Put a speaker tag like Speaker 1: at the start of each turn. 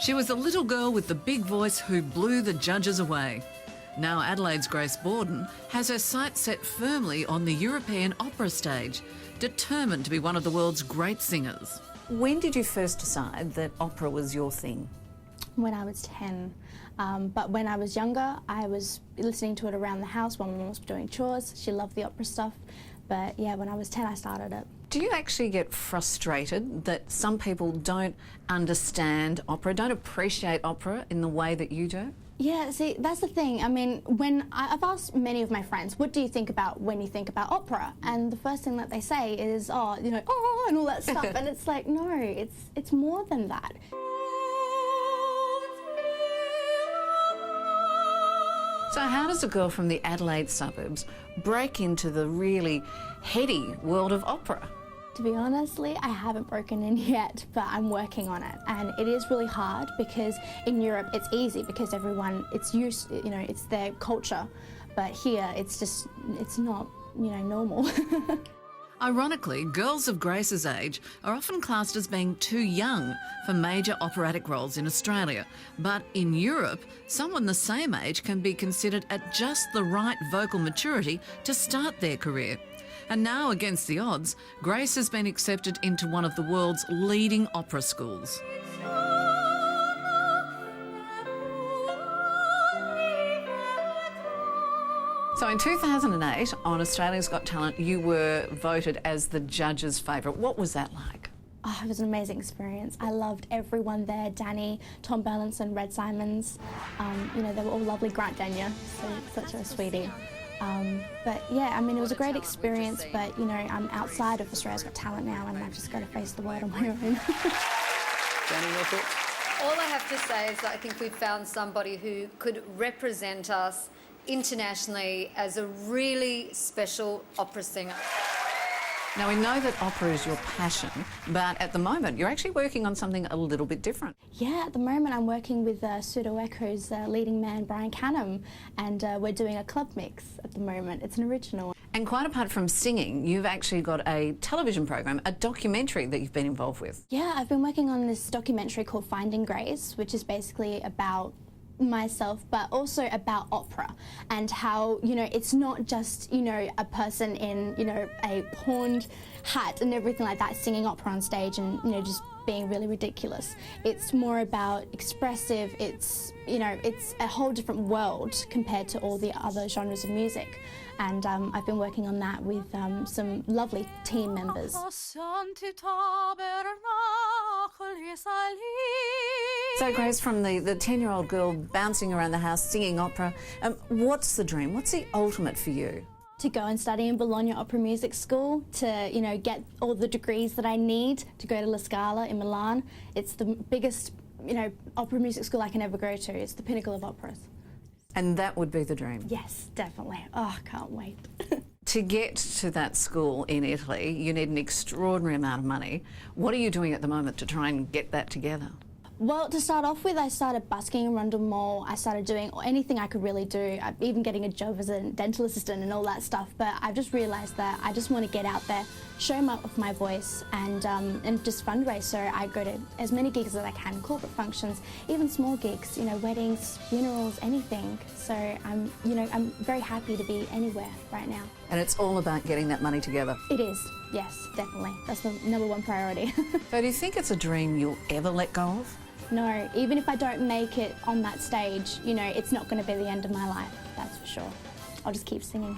Speaker 1: She was the little girl with the big voice who blew the judges away. Now Adelaide's Grace Bawden has her sights set firmly on the European opera stage, determined to be one of the world's great singers.
Speaker 2: When did you first decide that opera was your thing?
Speaker 3: When I was 10. But when I was younger, I was listening to it around the house while my mum was doing chores. She loved the opera stuff. But yeah, when I was 10, I started it.
Speaker 2: Do you actually get frustrated that some people don't understand opera, don't appreciate opera in the way that you do?
Speaker 3: Yeah, see, that's the thing. I mean, I've asked many of my friends, what do you think about when you think about opera? And the first thing that they say is, oh, you know, oh, and all that stuff. And it's like, no, it's more than that.
Speaker 2: So how does a girl from the Adelaide suburbs break into the really heady world of opera?
Speaker 3: To be honestly, I haven't broken in yet, but I'm working on it. And it is really hard because in Europe it's easy because everyone, it's used, you know, it's their culture. But here it's just, it's not, you know, normal.
Speaker 1: Ironically, girls of Grace's age are often classed as being too young for major operatic roles in Australia. But in Europe, someone the same age can be considered at just the right vocal maturity to start their career. And now, against the odds, Grace has been accepted into one of the world's leading opera schools.
Speaker 2: So in 2008, on Australia's Got Talent, you were voted as the judge's favourite. What was that like?
Speaker 3: Oh, it was an amazing experience. I loved everyone there, Danny, Tom Burlinson, Red Simons. You know, they were all lovely. Grant Danya, such a sweetie. But yeah, I mean, it was a great experience, but you know, I'm outside of Australia's Got Talent now and I've just got to face the world on my own.
Speaker 4: Danny, your thoughts?
Speaker 5: All I have to say is that I think we've found somebody who could represent us internationally as a really special opera singer.
Speaker 2: Now, we know that opera is your passion, but at the moment you're actually working on something a little bit different.
Speaker 3: Yeah, at the moment I'm working with Pseudo Echo's leading man Brian Canham, and we're doing a club mix at the moment. It's an original.
Speaker 2: And quite apart from singing, you've actually got a television program, a documentary that you've been involved with.
Speaker 3: Yeah, I've been working on this documentary called Finding Grace, which is basically about myself but also about opera and how, you know, it's not just, you know, a person in, you know, a horned hat and everything like that singing opera on stage and, you know, just being really ridiculous. It's more about expressive, it's, you know, it's a whole different world compared to all the other genres of music. And I've been working on that with some lovely team members.
Speaker 2: So Grace, from the 10-year-old girl bouncing around the house singing opera, what's the dream? What's the ultimate for you?
Speaker 3: To go and study in Bologna Opera Music School, to, you know, get all the degrees that I need to go to La Scala in Milan. It's the biggest, you know, opera music school I can ever go to. It's the pinnacle of operas.
Speaker 2: And that would be the dream?
Speaker 3: Yes, definitely. Oh, I can't wait.
Speaker 2: To get to that school in Italy, you need an extraordinary amount of money. What are you doing at the moment to try and get that together?
Speaker 3: Well, to start off with, I started busking in Rundle Mall. I started doing anything I could really do, even getting a job as a dental assistant and all that stuff. But I've just realised that I just want to get out there, show off my voice, and just fundraise. So I go to as many gigs as I can, corporate functions, even small gigs, you know, weddings, funerals, anything. So I'm very happy to be anywhere right now.
Speaker 2: And it's all about getting that money together?
Speaker 3: It is, yes, definitely. That's the #1 priority.
Speaker 2: So do you think it's a dream you'll ever let go of?
Speaker 3: No, even if I don't make it on that stage, you know, it's not going to be the end of my life, that's for sure. I'll just keep singing.